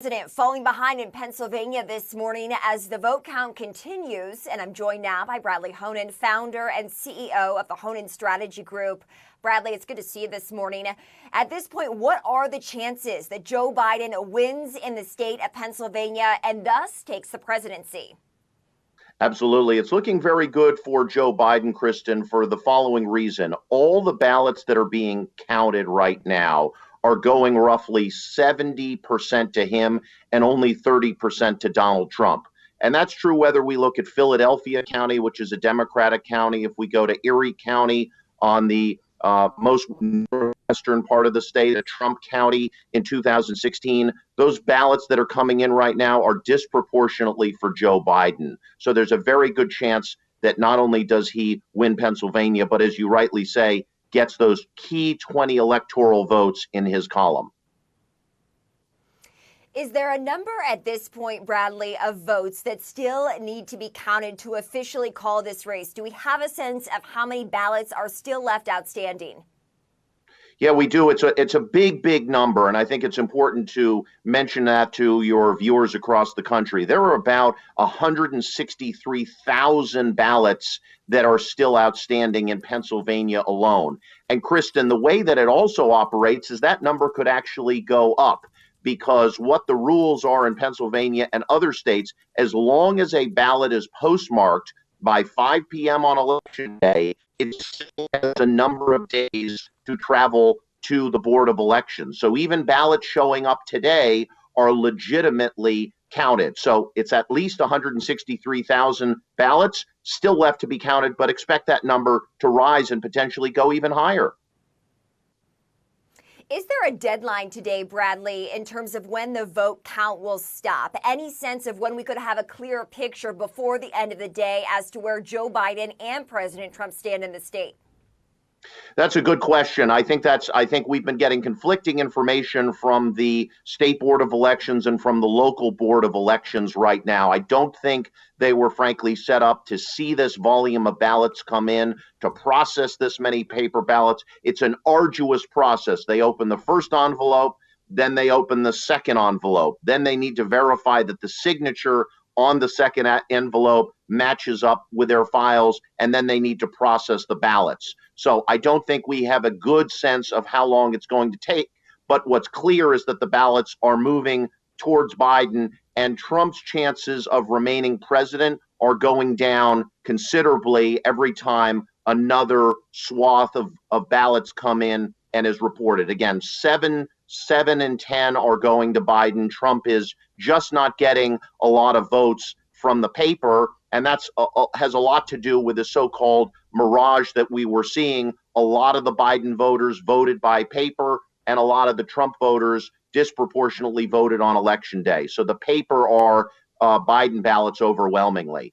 President falling behind in Pennsylvania this morning as the vote count continues. And I'm joined now by Bradley Honan, founder and CEO of the Honan Strategy Group. Bradley, it's good to see you this morning. At this point, what are the chances that Joe Biden wins in the state of Pennsylvania and thus takes the presidency? Absolutely. It's looking very good for Joe Biden, Kristen, for the following reason. All the ballots that are being counted right now are going roughly 70% to him and only 30% to Donald Trump. And that's true whether we look at Philadelphia County, which is a Democratic county, if we go to Erie County on the most northwestern part of the state, a Trump county in 2016, those ballots that are coming in right now are disproportionately for Joe Biden. So there's a very good chance that not only does he win Pennsylvania, but as you rightly say, gets those key 20 electoral votes in his column. Is there a number at this point, Bradley, of votes that still need to be counted to officially call this race? Do we have a sense of how many ballots are still left outstanding? Yeah, we do. It's a big number, and I think it's important to mention that to your viewers across the country. There are about 163,000 ballots that are still outstanding in Pennsylvania alone. And Kristen, the way that it also operates is that number could actually go up, because what the rules are in Pennsylvania and other states, as long as a ballot is postmarked by 5 p.m. on election day, it still has a number of days to travel to the Board of Elections. So even ballots showing up today are legitimately counted. So it's at least 163,000 ballots still left to be counted, but expect that number to rise and potentially go even higher. Is there a deadline today, Bradley, in terms of when the vote count will stop? Any sense of when we could have a clear picture before the end of the day as to where Joe Biden and President Trump stand in the state? That's a good question. I think we've been getting conflicting information from the State Board of Elections and from the local Board of Elections right now. I don't think they were frankly set up to see this volume of ballots come in, to process this many paper ballots. It's an arduous process. They open the first envelope, then they open the second envelope. Then they need to verify that the signature on the second envelope matches up with their files, and then they need to process the ballots. So I don't think we have a good sense of how long it's going to take, but what's clear is that the ballots are moving towards Biden, and Trump's chances of remaining president are going down considerably every time another swath of ballots come in and is reported. Again, 7 and 10 are going to Biden. Trump is just not getting a lot of votes from the paper, and that's has a lot to do with the so-called mirage that we were seeing. A lot of the Biden voters voted by paper, and a lot of the Trump voters disproportionately voted on election day. So the paper are Biden ballots overwhelmingly.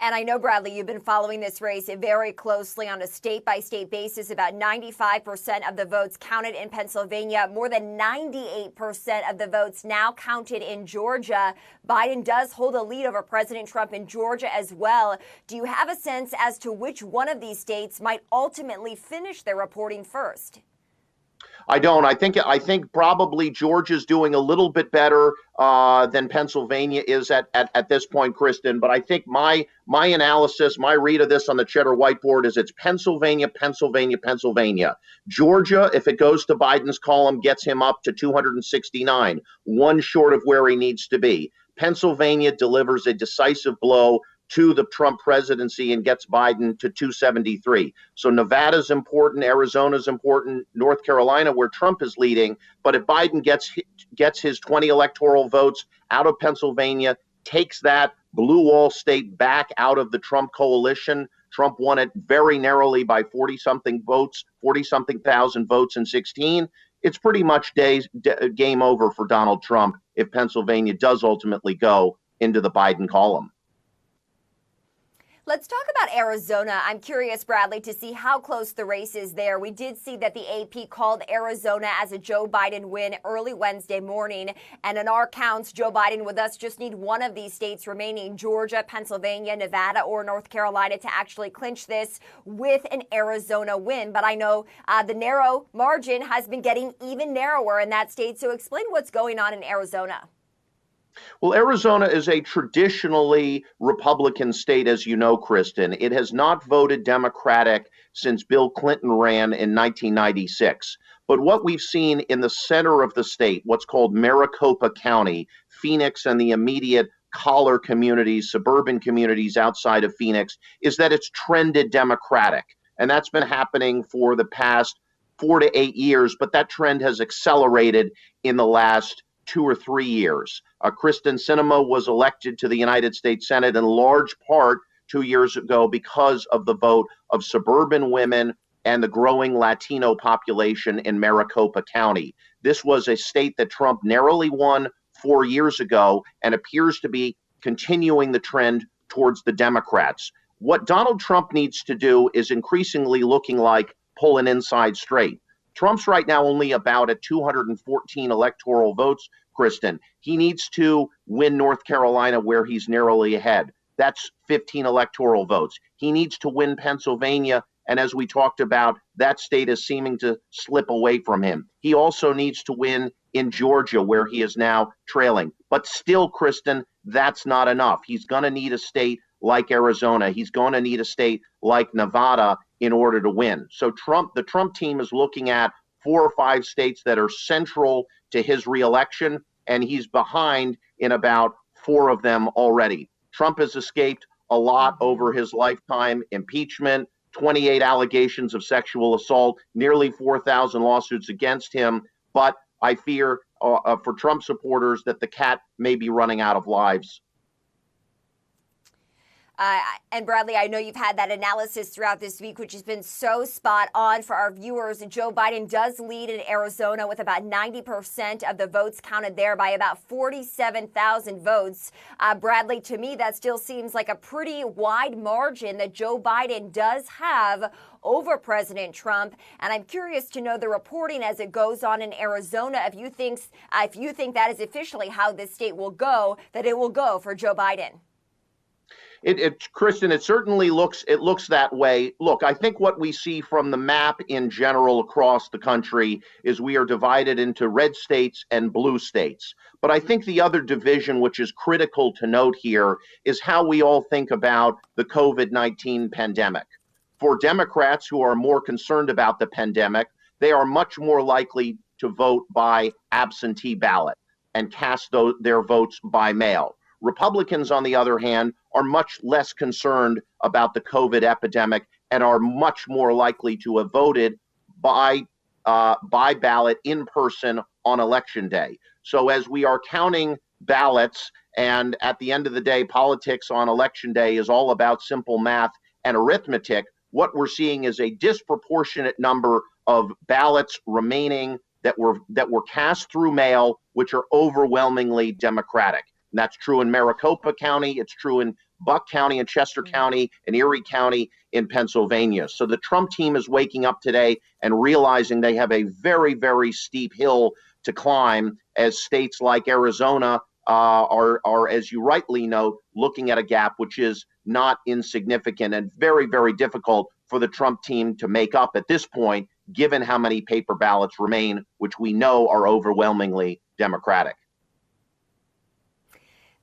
And I know, Bradley, you've been following this race very closely on a state-by-state basis. About 95% of the votes counted in Pennsylvania, more than 98% of the votes now counted in Georgia. Biden does hold a lead over President Trump in Georgia as well. Do you have a sense as to which one of these states might ultimately finish their reporting first? I don't. I think probably Georgia's doing a little bit better than Pennsylvania is at this point, Kristen. But I think my analysis, my read of this on the Cheddar whiteboard is it's Pennsylvania, Pennsylvania, Pennsylvania. Georgia, if it goes to Biden's column, gets him up to 269, one short of where he needs to be. Pennsylvania delivers a decisive blow to the Trump presidency and gets Biden to 273. So Nevada's important, Arizona's important, North Carolina, where Trump is leading. But if Biden gets his 20 electoral votes out of Pennsylvania, takes that blue wall state back out of the Trump coalition, Trump won it very narrowly by 40-something votes, 40-something thousand votes in 16. It's pretty much game over for Donald Trump if Pennsylvania does ultimately go into the Biden column. Let's talk about Arizona. I'm curious, Bradley, to see how close the race is there. We did see that the AP called Arizona as a Joe Biden win early Wednesday morning. And in our counts, Joe Biden with us just need one of these states remaining, Georgia, Pennsylvania, Nevada, or North Carolina, to actually clinch this with an Arizona win. But I know the narrow margin has been getting even narrower in that state. So explain what's going on in Arizona. Well, Arizona is a traditionally Republican state, as you know, Kristen. It has not voted Democratic since Bill Clinton ran in 1996. But what we've seen in the center of the state, what's called Maricopa County, Phoenix and the immediate collar communities, suburban communities outside of Phoenix, is that it's trended Democratic. And that's been happening for the past 4 to 8 years, but that trend has accelerated in the last 2 or 3 years. Kristen Sinema was elected to the United States Senate in large part 2 years ago because of the vote of suburban women and the growing Latino population in Maricopa County. This was a state that Trump narrowly won 4 years ago and appears to be continuing the trend towards the Democrats. What Donald Trump needs to do is increasingly looking like pull an inside straight. Trump's right now only about at 214 electoral votes, Kristen. He needs to win North Carolina, where he's narrowly ahead. That's 15 electoral votes. He needs to win Pennsylvania, and as we talked about, that state is seeming to slip away from him. He also needs to win in Georgia, where he is now trailing. But still, Kristen, that's not enough. He's going to need a state like Arizona. He's going to need a state like Nevada in order to win. So the Trump team is looking at 4 or 5 states that are central to his reelection, and he's behind in about 4 of them already. Trump has escaped a lot over his lifetime: impeachment, 28 allegations of sexual assault, nearly 4,000 lawsuits against him. But I fear for Trump supporters that the cat may be running out of lives. And Bradley, I know you've had that analysis throughout this week, which has been so spot on for our viewers. Joe Biden does lead in Arizona with about 90% of the votes counted there by about 47,000 votes. Bradley, to me, that still seems like a pretty wide margin that Joe Biden does have over President Trump. And I'm curious to know the reporting as it goes on in Arizona. If you think that is officially how this state will go, that it will go for Joe Biden. Kristen, it certainly looks that way. Look, I think what we see from the map in general across the country is we are divided into red states and blue states. But I think the other division, which is critical to note here, is how we all think about the COVID-19 pandemic. For Democrats who are more concerned about the pandemic, they are much more likely to vote by absentee ballot and cast their votes by mail. Republicans, on the other hand, are much less concerned about the COVID epidemic and are much more likely to have voted by ballot in person on Election Day. So as we are counting ballots, and at the end of the day, politics on Election Day is all about simple math and arithmetic, what we're seeing is a disproportionate number of ballots remaining that were cast through mail, which are overwhelmingly Democratic. And that's true in Maricopa County. It's true in Buck County and Chester County and Erie County in Pennsylvania. So the Trump team is waking up today and realizing they have a very, very steep hill to climb, as states like Arizona are, as you rightly note, looking at a gap which is not insignificant and very, very difficult for the Trump team to make up at this point, given how many paper ballots remain, which we know are overwhelmingly Democratic.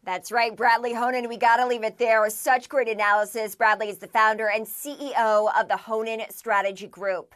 That's right, Bradley Honan. We got to leave it there. Such great analysis. Bradley is the founder and CEO of the Honan Strategy Group.